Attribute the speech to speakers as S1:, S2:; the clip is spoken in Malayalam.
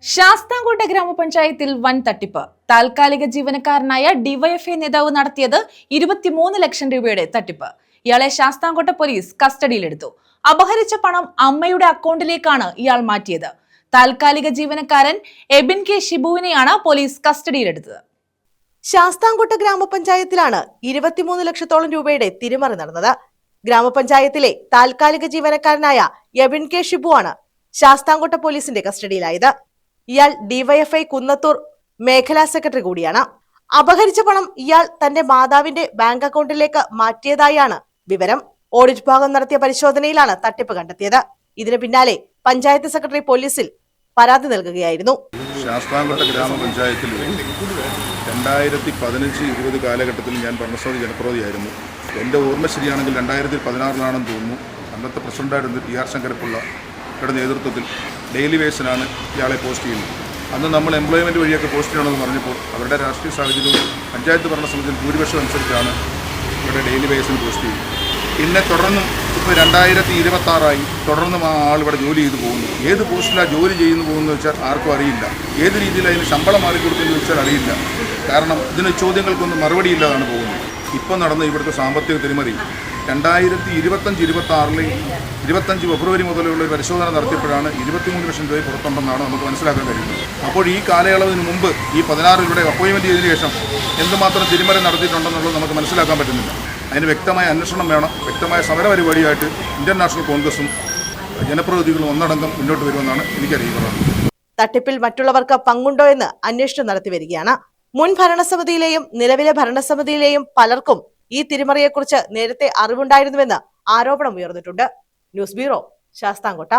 S1: ശാസ്താംകോട്ട ഗ്രാമപഞ്ചായത്തിൽ വൻ തട്ടിപ്പ്. താൽക്കാലിക ജീവനക്കാരനായ ഡിവൈഎഫ്ഐ നേതാവ് നടത്തിയത് 23 ലക്ഷം രൂപയുടെ തട്ടിപ്പ്. ഇയാളെ ശാസ്താംകോട്ട പോലീസ് കസ്റ്റഡിയിലെടുത്തു. അപഹരിച്ച പണം അമ്മയുടെ അക്കൗണ്ടിലേക്കാണ് ഇയാൾ മാറ്റിയത്. താൽക്കാലിക ജീവനക്കാരൻ എബിൻ കെ ഷിബുവിനെയാണ് പോലീസ് കസ്റ്റഡിയിലെടുത്തത്.
S2: ശാസ്താംകോട്ട ഗ്രാമപഞ്ചായത്തിലാണ് 23 ലക്ഷത്തോളം രൂപയുടെ തിരിമറി നടന്നത്. ഗ്രാമപഞ്ചായത്തിലെ താൽക്കാലിക ജീവനക്കാരനായ എബിൻ കെ ഷിബു ആണ് ശാസ്താംകോട്ട പോലീസിന്റെ കസ്റ്റഡിയിലായത്. ഇയാൾ ഡിവൈഎഫ്ഐ കുന്നത്തൂർ മേഖലാ സെക്രട്ടറി കൂടിയാണ്. അപഹരിച്ച പണം ഇയാൾ തന്റെ മാതാവിന്റെ ബാങ്ക് അക്കൗണ്ടിലേക്ക് മാറ്റിയതായാണ് വിവരം. ഓഡിറ്റ് ഭാഗം നടത്തിയ പരിശോധനയിലാണ് തട്ടിപ്പ് കണ്ടെത്തിയത്. ഇതിന് പിന്നാലെ പഞ്ചായത്ത് സെക്രട്ടറി പോലീസിൽ പരാതി നൽകുകയായിരുന്നു.
S3: ശാസ്താംകോട്ട ഗ്രാമപഞ്ചായത്തിൽ 2015-20 കാലഘട്ടത്തിൽ ഞാൻ ഭരണസമിതി ജനപ്രതിനിധിയായിരുന്നു. എൻ്റെ ഓർമ്മ ശരിയാണെങ്കിൽ 2016 തോന്നുന്നു. അന്നത്തെ പ്രസിഡന്റായിരുന്ന ടി.ആർ. ശങ്കരപ്പിള്ളയുടെ നേതൃത്വത്തിൽ ഡെയിലി വേസിനാണ് ഇയാളെ പോസ്റ്റ് ചെയ്യുന്നത്. അന്ന് നമ്മൾ എംപ്ലോയ്മെൻറ്റ് വഴിയൊക്കെ പോസ്റ്റ് ചെയ്യണമെന്ന് പറഞ്ഞപ്പോൾ അവരുടെ രാഷ്ട്രീയ സാഹചര്യവും പഞ്ചായത്ത് ഭരണസമിതിയിൽ ഭൂരിപക്ഷം അനുസരിച്ചാണ് ഇവിടെ ഡെയിലി വേസിന് പോസ്റ്റ് ചെയ്യുന്നത്. പിന്നെ തുടർന്നും ഇപ്പോൾ 2026 തുടർന്നും ആ ആൾ ഇവിടെ ജോലി ചെയ്തു പോകുന്നു. ഏത് പോസ്റ്റിലാണ് ജോലി ചെയ്യുന്നു പോകുന്നത് വെച്ചാൽ ആർക്കും അറിയില്ല. ഏത് രീതിയിൽ അതിന് ശമ്പളം മാറിക്കൊടുക്കുന്നു വെച്ചാൽ അറിയില്ല. കാരണം ഇതിന് ചോദ്യങ്ങൾക്കൊന്നും മറുപടിയില്ലാതാണ് പോകുന്നത്. ഇപ്പം നടന്ന ഇവിടുത്തെ സാമ്പത്തിക തിരിമറി 2025 ഫെബ്രുവരി മുതലുള്ള ഒരു പരിശോധന നടത്തിയപ്പോഴാണ് 23 ലക്ഷം രൂപ പുറത്തുണ്ടെന്നാണ് നമുക്ക് മനസ്സിലാക്കാൻ കഴിയുന്നത്. അപ്പോൾ ഈ കാലയളവിന് മുമ്പ് ഈ 16 ഇവിടെ അപ്പോയിൻമെൻറ്റ് ചെയ്തതിനു ശേഷം എന്തുമാത്രം തിരിമറി നടത്തിയിട്ടുണ്ടെന്നുള്ളത് നമുക്ക് മനസ്സിലാക്കാൻ പറ്റുന്നില്ല. അതിന് വ്യക്തമായ അന്വേഷണം വേണം. വ്യക്തമായ സമരപരിപാടിയായിട്ട് ഇന്ത്യൻ നാഷണൽ കോൺഗ്രസും ജനപ്രതിനിധികളും ഒന്നടങ്കം മുന്നോട്ട് വരുമെന്നാണ് എനിക്കറിയുന്നത്.
S2: തട്ടിപ്പിൽ മറ്റുള്ളവർക്ക് പങ്കുണ്ടോ എന്ന് അന്വേഷണം നടത്തി വരികയാണ്. മുൻ ഭരണസമിതിയിലെയും നിലവിലെ ഭരണസമിതിയിലെയും പലർക്കും ഈ തിരിമറിയെക്കുറിച്ച് നേരത്തെ അറിവുണ്ടായിരുന്നുവെന്ന് ആരോപണം ഉയർന്നിട്ടുണ്ട്. News bureau, Sasthamkotta.